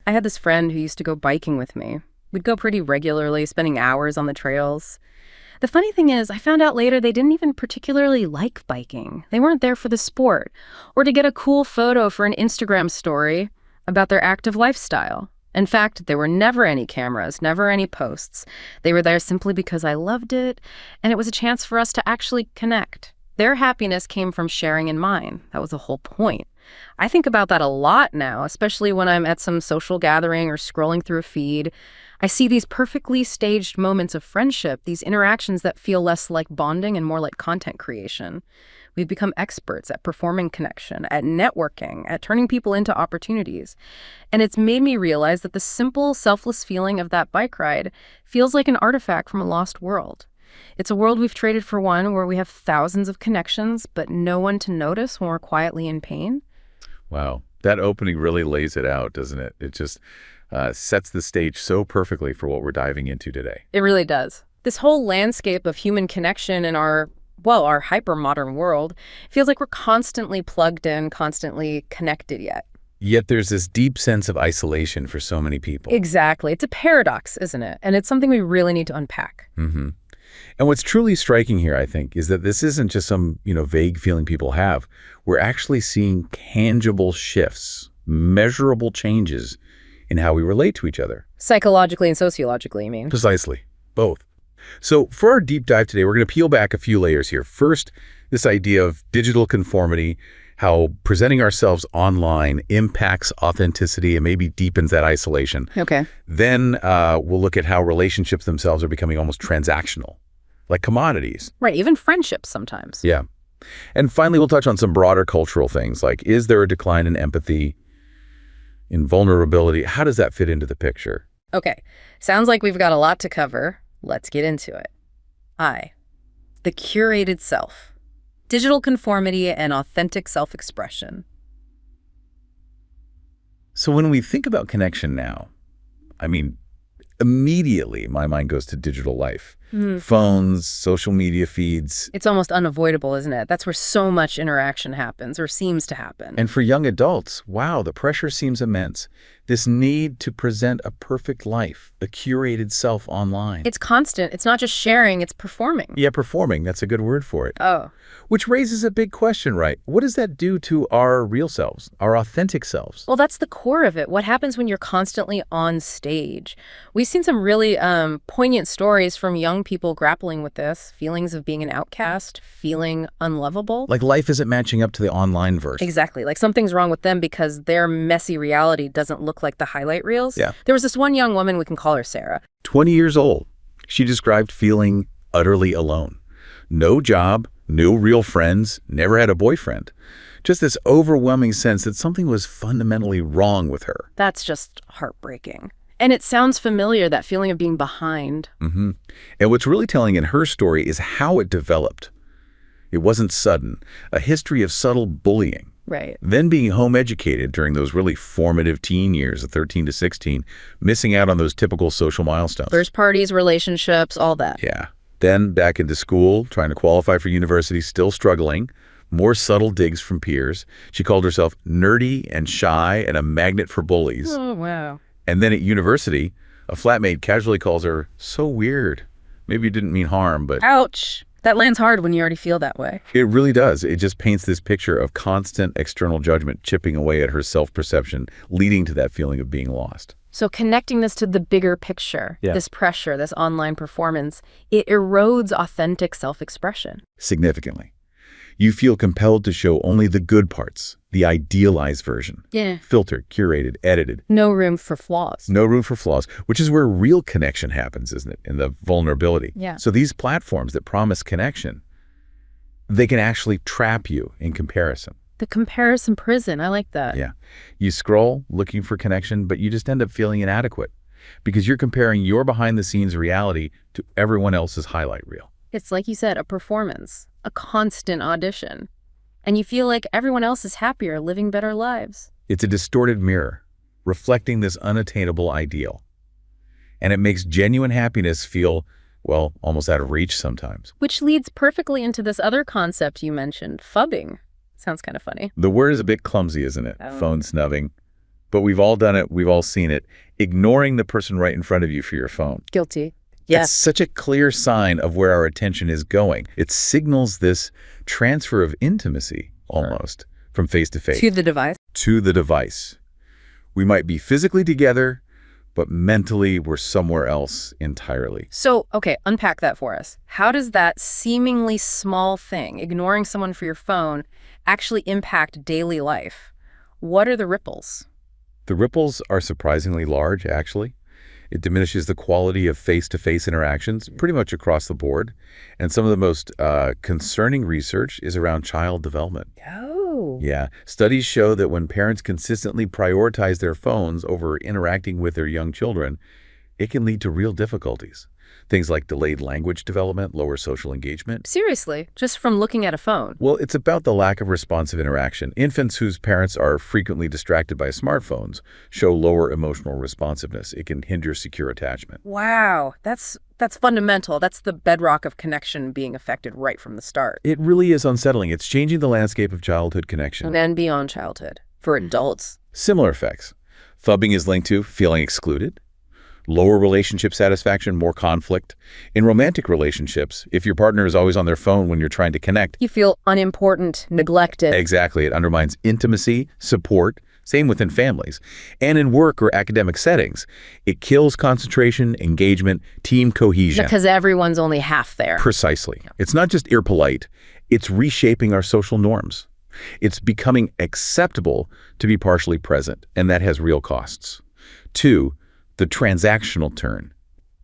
I had this friend who used to go biking with me. We'd go pretty regularly, spending hours on the trails. The funny thing is, I found out later they didn't even particularly like biking. They weren't there for the sport or to get a cool photo for an Instagram story about their active lifestyle. In fact, there were never any cameras, never any posts. They were there simply because I loved it, and it was a chance for us to actually connect. Their happiness came from sharing in mine. That was the whole point. I think about that a lot now, especially when I'm at some social gathering or scrolling through a feed. I see these perfectly staged moments of friendship, these interactions that feel less like bonding and more like content creation. We've become experts at performing connection, at networking, at turning people into opportunities. And it's made me realize that the simple, selfless feeling of that bike ride feels like an artifact from a lost world. It's a world we've traded for one where we have thousands of connections, but no one to notice when we're quietly in pain. Wow. That opening really lays it out, doesn't it? It just sets the stage so perfectly for what we're diving into today. It really does. This whole landscape of human connection in our hyper-modern world feels like we're constantly plugged in, constantly connected yet. Yet there's this deep sense of isolation for so many people. Exactly. It's a paradox, isn't it? And it's something we really need to unpack. Mm-hmm. And what's truly striking here, I think, is that this isn't just some, vague feeling people have. We're actually seeing tangible shifts, measurable changes in how we relate to each other. Psychologically and sociologically, you mean? Precisely. Both. So for our deep dive today, we're going to peel back a few layers here. First, this idea of digital conformity, how presenting ourselves online impacts authenticity and maybe deepens that isolation. Okay. Then we'll look at how relationships themselves are becoming almost transactional, like commodities. Right, even friendships sometimes. Yeah. And finally, we'll touch on some broader cultural things, like is there a decline in empathy, in vulnerability? How does that fit into the picture? Okay, sounds like we've got a lot to cover. Let's get into it. The curated self. Digital conformity and authentic self-expression. So when we think about connection now, immediately my mind goes to digital life. Phones, social media feeds. It's almost unavoidable, isn't it? That's where so much interaction happens, or seems to happen. And for young adults, wow, the pressure seems immense. This need to present a perfect life, a curated self online. It's constant. It's not just sharing, it's performing. Yeah, performing. That's a good word for it. Oh. Which raises a big question, right? What does that do to our real selves, our authentic selves? Well, that's the core of it. What happens when you're constantly on stage? We've seen some really poignant stories from young people grappling with this, feelings of being an outcast, feeling unlovable. Like life isn't matching up to the online version. Exactly. Like something's wrong with them because their messy reality doesn't look like the highlight reels. Yeah. There was this one young woman, we can call her Sarah. 20 years old. She described feeling utterly alone. No job, no real friends, never had a boyfriend. Just this overwhelming sense that something was fundamentally wrong with her. That's just heartbreaking. And it sounds familiar, that feeling of being behind. Mm-hmm. And what's really telling in her story is how it developed. It wasn't sudden. A history of subtle bullying. Right. Then being home educated during those really formative teen years of 13 to 16, missing out on those typical social milestones. First parties, relationships, all that. Yeah. Then back into school, trying to qualify for university, still struggling. More subtle digs from peers. She called herself nerdy and shy and a magnet for bullies. Oh, wow. And then at university, a flatmate casually calls her so weird. Maybe you didn't mean harm, but... Ouch. That lands hard when you already feel that way. It really does. It just paints this picture of constant external judgment chipping away at her self-perception, leading to that feeling of being lost. So connecting this to the bigger picture, this pressure, this online performance, it erodes authentic self-expression. Significantly. You feel compelled to show only the good parts, the idealized version. Yeah. Filtered, curated, edited. No room for flaws. No room for flaws, which is where real connection happens, isn't it? In the vulnerability. Yeah. So these platforms that promise connection, they can actually trap you in comparison. The comparison prison, I like that. Yeah. You scroll looking for connection, but you just end up feeling inadequate because you're comparing your behind-the-scenes reality to everyone else's highlight reel. It's like you said, a performance, a constant audition. And you feel like everyone else is happier, living better lives. It's a distorted mirror, reflecting this unattainable ideal. And it makes genuine happiness feel, well, almost out of reach sometimes. Which leads perfectly into this other concept you mentioned, phubbing. Sounds kind of funny. The word is a bit clumsy, isn't it? Oh. Phone snubbing. but we've all done it. We've all seen it. Ignoring the person right in front of you for your phone. Guilty. It's such a clear sign of where our attention is going. It signals this transfer of intimacy, almost, from face to face. To the device. To the device. We might be physically together, but mentally we're somewhere else entirely. So, okay, unpack that for us. How does that seemingly small thing, ignoring someone for your phone, actually impact daily life? What are the ripples? The ripples are surprisingly large, actually. It diminishes the quality of face-to-face interactions pretty much across the board. And some of the most concerning research is around child development. Oh. Yeah. Studies show that when parents consistently prioritize their phones over interacting with their young children, it can lead to real difficulties. Things like delayed language development, lower social engagement. Seriously, just from looking at a phone. Well, it's about the lack of responsive interaction. Infants whose parents are frequently distracted by smartphones show lower emotional responsiveness. It can hinder secure attachment. Wow, that's fundamental. That's the bedrock of connection being affected right from the start. It really is unsettling. It's changing the landscape of childhood connection. And beyond childhood, for adults. Similar effects. Phubbing is linked to feeling excluded, lower relationship satisfaction, more conflict. In romantic relationships, if your partner is always on their phone when you're trying to connect, You feel unimportant, neglected. exactly, it undermines intimacy, support, same within families. And in work or academic settings, it kills concentration, engagement, team cohesion. Because everyone's only half there. Precisely. It's not just impolite, it's reshaping our social norms. It's becoming acceptable to be partially present, and that has real costs. 2, the transactional turn,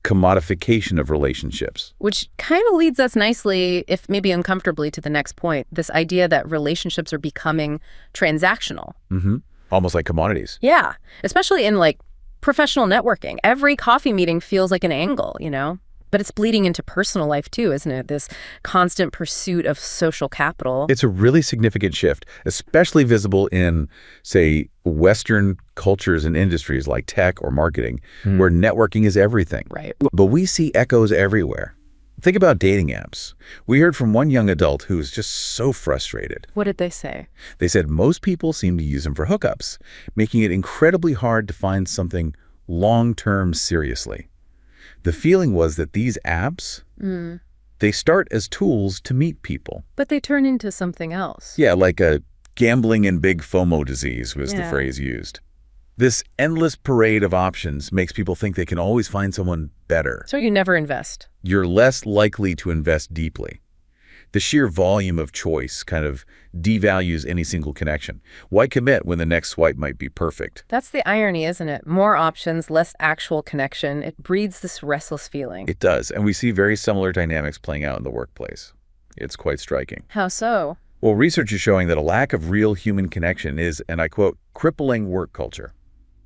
commodification of relationships. Which kind of leads us nicely, if maybe uncomfortably, to the next point. This idea that relationships are becoming transactional. Almost like commodities. Yeah, especially in like professional networking. Every coffee meeting feels like an angle, you know? But it's bleeding into personal life too, isn't it? This constant pursuit of social capital. It's a really significant shift, especially visible in, say, Western cultures and industries like tech or marketing, where networking is everything. Right. But we see echoes everywhere. Think about dating apps. We heard from one young adult who was just so frustrated. What did they say? They said most people seem to use them for hookups, making it incredibly hard to find something long-term seriously. The feeling was that these apps, they start as tools to meet people. But they turn into something else. Yeah, like a gambling and big FOMO disease was the Yeah. phrase used. This endless parade of options makes people think they can always find someone better. So you never invest. You're less likely to invest deeply. The sheer volume of choice kind of devalues any single connection. Why commit when the next swipe might be perfect? That's the irony, isn't it? More options, less actual connection. It breeds this restless feeling. It does, and we see very similar dynamics playing out in the workplace. It's quite striking. How so? Well, research is showing that a lack of real human connection is, and I quote, crippling work culture.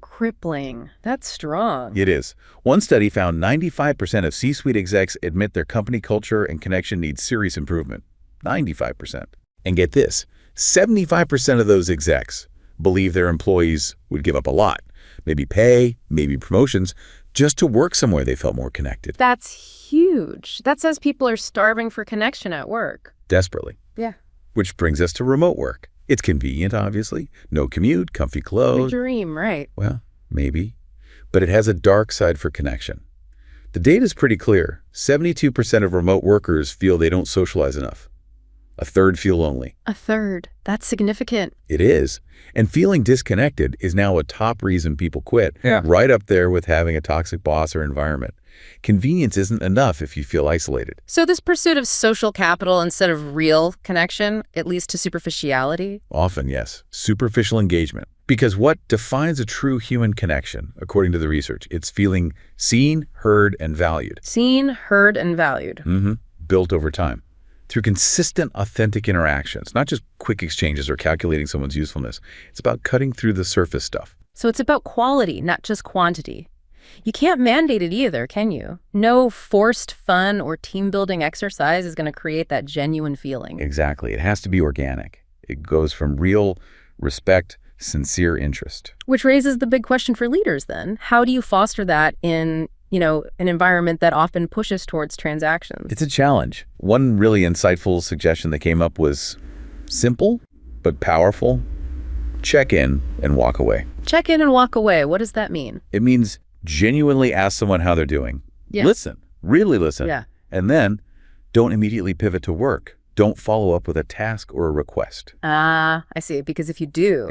Crippling. That's strong. It is. One study found 95% of C-suite execs admit their company culture and connection needs serious improvement. 95%. And get this, 75% of those execs believe their employees would give up a lot, maybe pay, maybe promotions, just to work somewhere they felt more connected. That's huge. That says people are starving for connection at work. Desperately. Yeah. Which brings us to remote work. It's convenient, obviously. No commute, comfy The clothes. dream, right? Well, maybe. But it has a dark side for connection. The data's pretty clear. 72% of remote workers feel they don't socialize enough. A third feel lonely. A third. That's significant. It is. And feeling disconnected is now a top reason people quit. Yeah. Right up there with having a toxic boss or environment. Convenience isn't enough if you feel isolated. So this pursuit of social capital instead of real connection, it leads to superficiality? Often, yes. Superficial engagement. Because what defines a true human connection, according to the research, it's feeling seen, heard, and valued. Seen, heard, and valued. Built over time. Through consistent, authentic interactions, not just quick exchanges or calculating someone's usefulness. It's about cutting through the surface stuff. So it's about quality, not just quantity. You can't mandate it either, can you? No forced fun or team-building exercise is going to create that genuine feeling. Exactly. It has to be organic. It goes from real respect, sincere interest. Which raises the big question for leaders then. How do you foster that in, an environment that often pushes towards transactions? It's a challenge. One really insightful suggestion that came up was simple but powerful. check in and walk away. Check in and walk away. What does that mean? It means genuinely ask someone how they're doing. Yeah. Listen, really listen. Yeah. And then don't immediately pivot to work. Don't follow up with a task or a request. I see. Because if you do,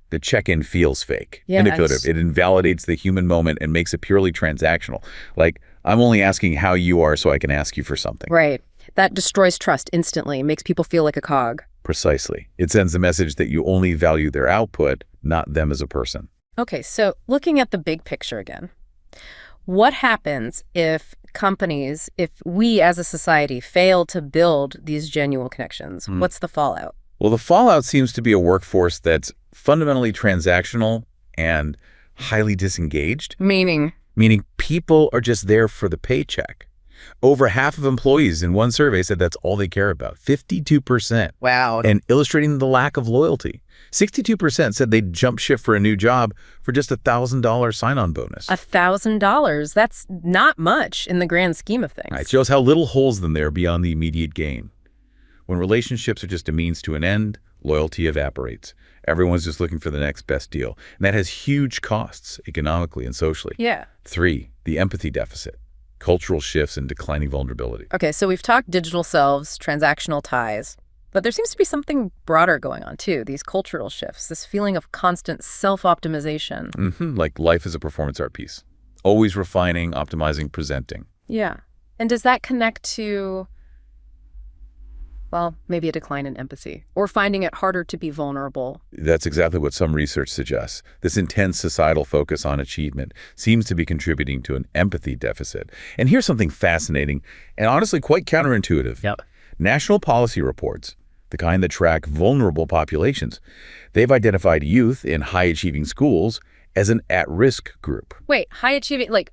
the check-in feels fake, Yeah, indicative. It invalidates the human moment and makes it purely transactional. Like, I'm only asking how you are so I can ask you for something. right. That destroys trust instantly, makes people feel like a cog. Precisely. It sends the message that you only value their output, not them as a person. Okay, so looking at the big picture again, what happens if we as a society fail to build these genuine connections? What's the fallout? Well, the fallout seems to be a workforce that's fundamentally transactional and highly disengaged. Meaning People are just there for the paycheck. Over half of employees in one survey said that's all they care about, 52%. wow. And illustrating the lack of loyalty. 62% said they'd jump ship for a new job for just a $1,000 sign-on bonus. $1,000. That's not much in the grand scheme of things. It shows how little holds them there beyond the immediate gain. When relationships are just a means to an end, loyalty evaporates. Everyone's just looking for the next best deal. And that has huge costs economically and socially. Yeah. 3, the empathy deficit. Cultural shifts and declining vulnerability. Okay, so we've talked digital selves, transactional ties, but there seems to be something broader going on too, these cultural shifts, this feeling of constant self-optimization. Like life is a performance art piece. Always refining, optimizing, presenting. Yeah. And does that connect to, well, maybe a decline in empathy or finding it harder to be vulnerable? That's exactly what some research suggests. This intense societal focus on achievement seems to be contributing to an empathy deficit. And here's something fascinating and honestly quite counterintuitive. Yep. National policy reports, the kind that track vulnerable populations, they've identified youth in high-achieving schools as an at-risk group. Wait, high achieving, like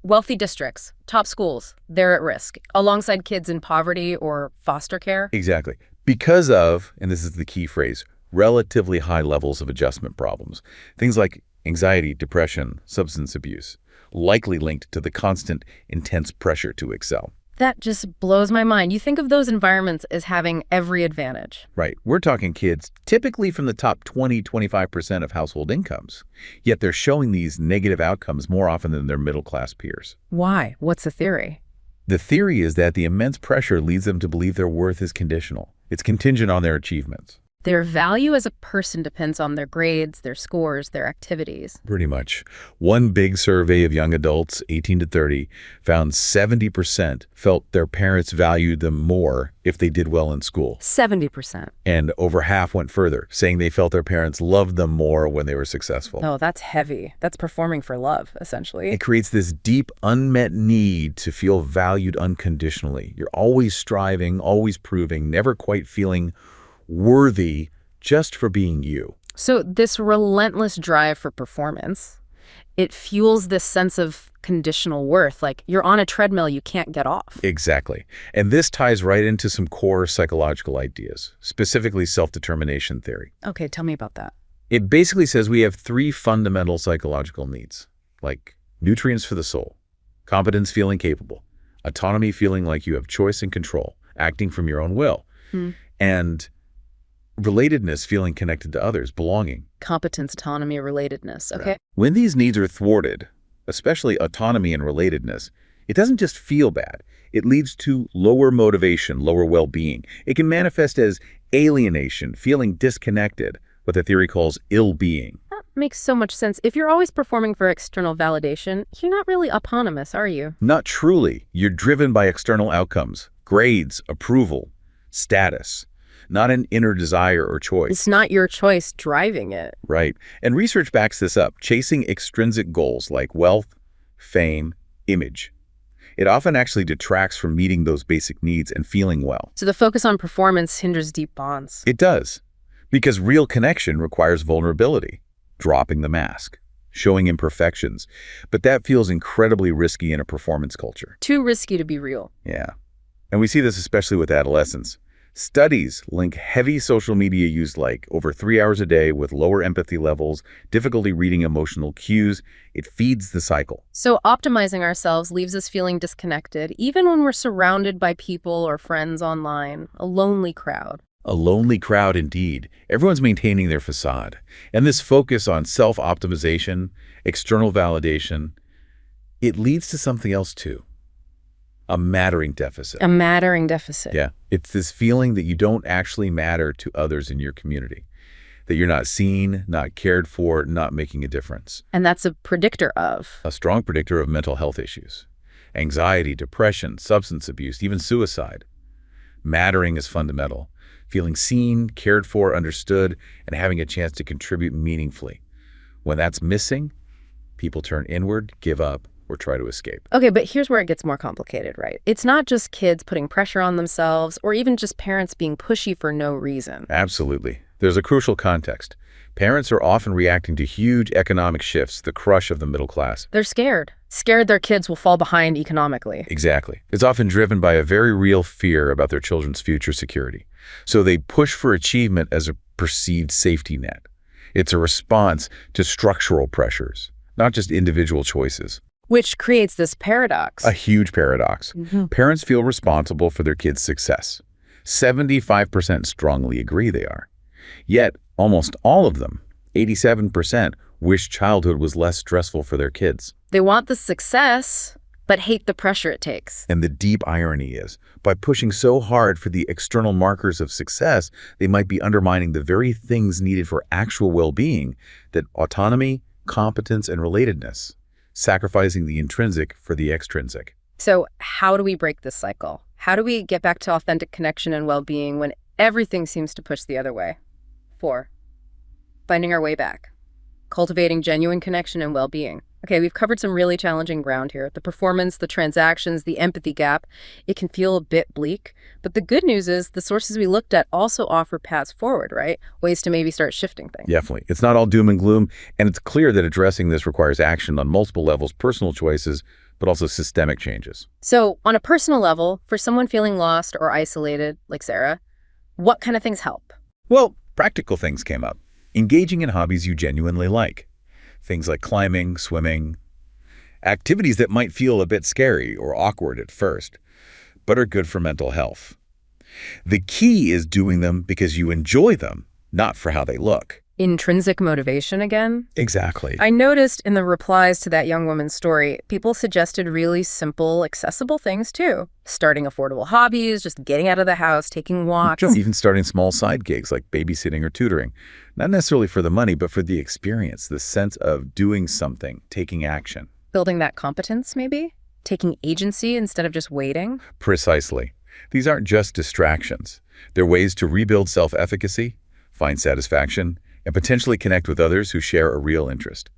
wealthy districts, top schools, they're at risk alongside kids in poverty or foster care? Exactly. Because of, and this is the key phrase, relatively high levels of adjustment problems. Things like anxiety, depression, substance abuse, likely linked to the constant, intense pressure to excel. That just blows my mind. You think of those environments as having every advantage. Right. We're talking kids typically from the top 20–25% of household incomes. Yet they're showing these negative outcomes more often than their middle-class peers. Why? What's the theory? The theory is that the immense pressure leads them to believe their worth is conditional. It's contingent on their achievements. Their value as a person depends on their grades, their scores, their activities. Pretty much. One big survey of young adults, 18 to 30, found 70% felt their parents valued them more if they did well in school. 70%. And over half went further, saying they felt their parents loved them more when they were successful. Oh, that's heavy. That's performing for love, essentially. It creates this deep, unmet need to feel valued unconditionally. You're always striving, always proving, never quite feeling worthy just for being you. So this relentless drive for performance, it fuels this sense of conditional worth, like you're on a treadmill you can't get off. Exactly. And this ties right into some core psychological ideas, specifically self-determination theory. Okay, tell me about that. It basically says we have 3 fundamental psychological needs, like nutrients for the soul, competence feeling capable, autonomy feeling like you have choice and control, acting from your own will, and relatedness, feeling connected to others, belonging. Competence, autonomy, relatedness. Okay. Right. When these needs are thwarted, especially autonomy and relatedness, it doesn't just feel bad. It leads to lower motivation, lower well-being. It can manifest as alienation, feeling disconnected, what the theory calls ill-being. That makes so much sense. If you're always performing for external validation, you're not really autonomous, are you? Not truly. You're driven by external outcomes, grades, approval, status, not an inner desire or choice. It's not your choice driving it. Right. And research backs this up, chasing extrinsic goals like wealth, fame, image. It often actually detracts from meeting those basic needs and feeling well. So the focus on performance hinders deep bonds. It does. Because real connection requires vulnerability, dropping the mask, showing imperfections. But that feels incredibly risky in a performance culture. Too risky to be real. Yeah. And we see this especially with adolescents. Studies link heavy social media use like over 3 hours a day with lower empathy levels, difficulty reading emotional cues. It feeds the cycle. So optimizing ourselves leaves us feeling disconnected, even when we're surrounded by people or friends online, a lonely crowd. A lonely crowd indeed. Everyone's maintaining their facade. And this focus on self-optimization, external validation, it leads to something else too. A mattering deficit. A mattering deficit. Yeah. It's this feeling that you don't actually matter to others in your community. That you're not seen, not cared for, not making a difference. And that's a predictor of? A strong predictor of mental health issues. Anxiety, depression, substance abuse, even suicide. Mattering is fundamental. Feeling seen, cared for, understood, and having a chance to contribute meaningfully. When that's missing, people turn inward, give up, or try to escape. Okay, but here's where it gets more complicated, right? It's not just kids putting pressure on themselves or even just parents being pushy for no reason. Absolutely. There's a crucial context. Parents are often reacting to huge economic shifts, the crush of the middle class. They're scared. Scared their kids will fall behind economically. Exactly. It's often driven by a very real fear about their children's future security. So they push for achievement as a perceived safety net. It's a response to structural pressures, not just individual choices. Which creates this paradox. A huge paradox. Parents feel responsible for their kids' success. 75% strongly agree they are. Yet, almost all of them, 87%, wish childhood was less stressful for their kids. They want the success, but hate the pressure it takes. And the deep irony is, by pushing so hard for the external markers of success, they might be undermining the very things needed for actual well-being, that autonomy, competence, and relatedness, sacrificing the intrinsic for the extrinsic. So how do we break this cycle? How do we get back to authentic connection and well-being when everything seems to push the other way? 4, finding our way back. Cultivating genuine connection and well-being. Okay, we've covered some really challenging ground here. The performance, the transactions, the empathy gap. It can feel a bit bleak, but the good news is the sources we looked at also offer paths forward, right? Ways to maybe start shifting things. Definitely. It's not all doom and gloom, and it's clear that addressing this requires action on multiple levels, personal choices, but also systemic changes. So on a personal level, for someone feeling lost or isolated, like Sarah, what kind of things help? Well, practical things came up. Engaging in hobbies you genuinely like. Things like climbing, swimming, activities that might feel a bit scary or awkward at first, but are good for mental health. The key is doing them because you enjoy them, not for how they look. Intrinsic motivation again? Exactly. I noticed in the replies to that young woman's story, people suggested really simple, accessible things too. Starting affordable hobbies, just getting out of the house, taking walks. Even starting small side gigs like babysitting or tutoring. Not necessarily for the money, but for the experience, the sense of doing something, taking action. Building that competence, maybe? Taking agency instead of just waiting? Precisely. These aren't just distractions. They're ways to rebuild self-efficacy, find satisfaction, and potentially connect with others who share a real interest.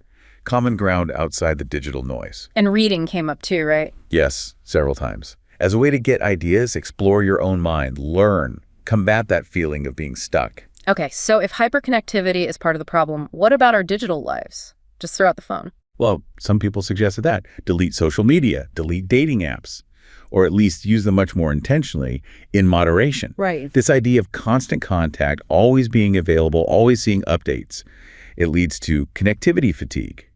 Common ground outside the digital noise. And reading came up too, right? Yes, several times. As a way to get ideas, explore your own mind, learn, combat that feeling of being stuck. Okay, so if hyperconnectivity is part of the problem, what about our digital lives? Just throw out the phone. Well, some people suggested that. Delete social media, delete dating apps, or at least use them much more intentionally in moderation. Right. This idea of constant contact, always being available, always seeing updates, it leads to connectivity fatigue,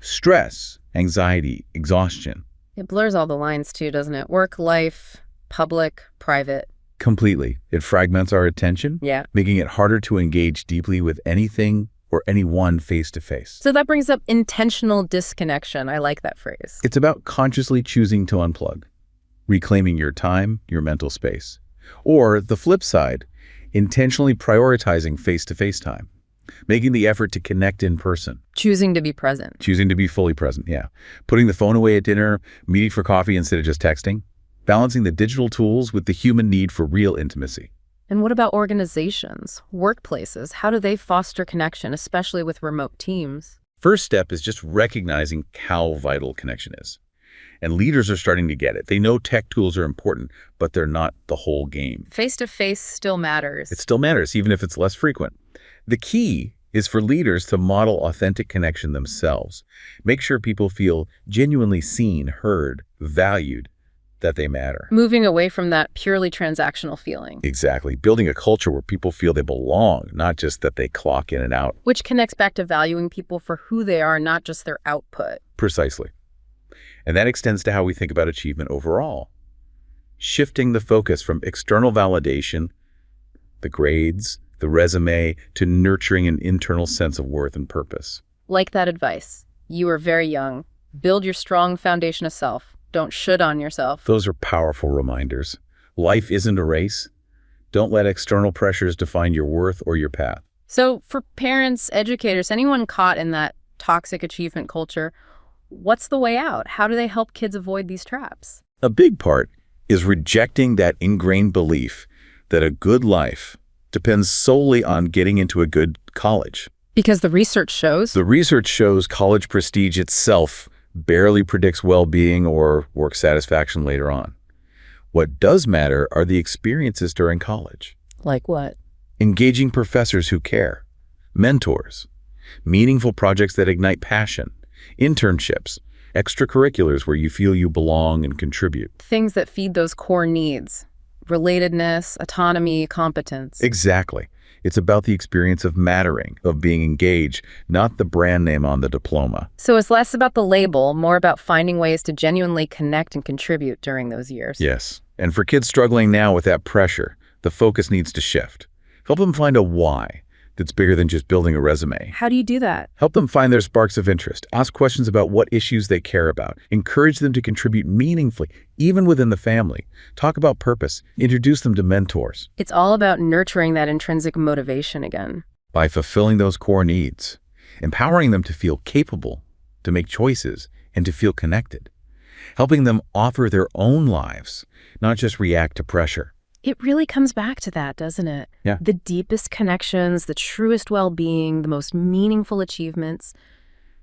stress, anxiety, exhaustion. It blurs all the lines too, doesn't it? Work, life, public, private. Completely. It fragments our attention, Yeah. making it harder to engage deeply with anything or anyone face-to-face. So that brings up intentional disconnection. I like that phrase. It's about consciously choosing to unplug, reclaiming your time, your mental space. Or the flip side, intentionally prioritizing face-to-face time, making the effort to connect in person. Choosing to be present. Choosing to be fully present, yeah. Putting the phone away at dinner, meeting for coffee instead of just texting. Balancing the digital tools with the human need for real intimacy. And what about organizations, workplaces? How do they foster connection, especially with remote teams? First step is just recognizing how vital connection is. And leaders are starting to get it. They know tech tools are important, but they're not the whole game. Face-to-face still matters. It still matters, even if it's less frequent. The key is for leaders to model authentic connection themselves. Make sure people feel genuinely seen, heard, valued, that they matter. Moving away from that purely transactional feeling. Exactly. Building a culture where people feel they belong, not just that they clock in and out. Which connects back to valuing people for who they are, not just their output. Precisely. And that extends to how we think about achievement overall. Shifting the focus from external validation the grades, the resume, to nurturing an internal sense of worth and purpose. Like that advice. You are very young. Build your strong foundation of self. Don't should on yourself. Those are powerful reminders. Life isn't a race. Don't let external pressures define your worth or your path. So for parents, educators, anyone caught in that toxic achievement culture, what's the way out? How do they help kids avoid these traps? A big part is rejecting that ingrained belief that a good life depends solely on getting into a good college. Because the research shows? The research shows college prestige itself barely predicts well-being or work satisfaction later on. What does matter are the experiences during college. Like what? Engaging professors who care, mentors, meaningful projects that ignite passion, internships, extracurriculars where you feel you belong and contribute. Things that feed those core needs. Relatedness, autonomy, competence. Exactly. It's about the experience of mattering, of being engaged, not the brand name on the diploma. So it's less about the label, more about finding ways to genuinely connect and contribute during those years. Yes. And for kids struggling now with that pressure, the focus needs to shift. Help them find a why that's bigger than just building a resume. How do you do that? Help them find their sparks of interest. Ask questions about what issues they care about. Encourage them to contribute meaningfully, even within the family. Talk about purpose. Introduce them to mentors. It's all about nurturing that intrinsic motivation again. By fulfilling those core needs, empowering them to feel capable, to make choices, and to feel connected. Helping them author their own lives, not just react to pressure. It really comes back to that, doesn't it? Yeah. The deepest connections, the truest well-being, the most meaningful achievements,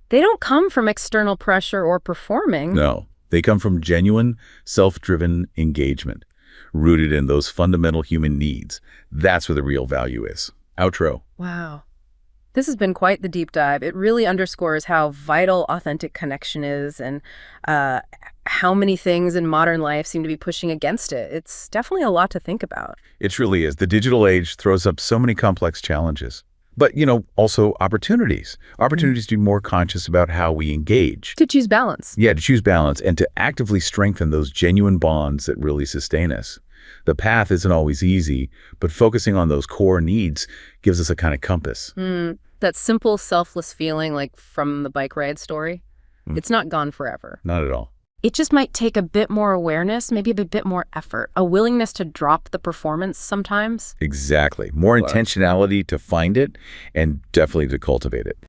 they don't come from external pressure or performing. No, they come from genuine, self-driven engagement, rooted in those fundamental human needs. That's where the real value is. Outro. Wow. This has been quite the deep dive. It really underscores how vital authentic connection is and how many things in modern life seem to be pushing against it. It's definitely a lot to think about. It truly is. The digital age throws up so many complex challenges. But, also opportunities. Opportunities to be more conscious about how we engage. To choose balance. Yeah, to choose balance and to actively strengthen those genuine bonds that really sustain us. The path isn't always easy, but focusing on those core needs gives us a kind of compass. That simple, selfless feeling, like from the bike ride story, it's not gone forever. Not at all. It just might take a bit more awareness, maybe a bit more effort, a willingness to drop the performance sometimes. Exactly. More intentionality to find it and definitely to cultivate it.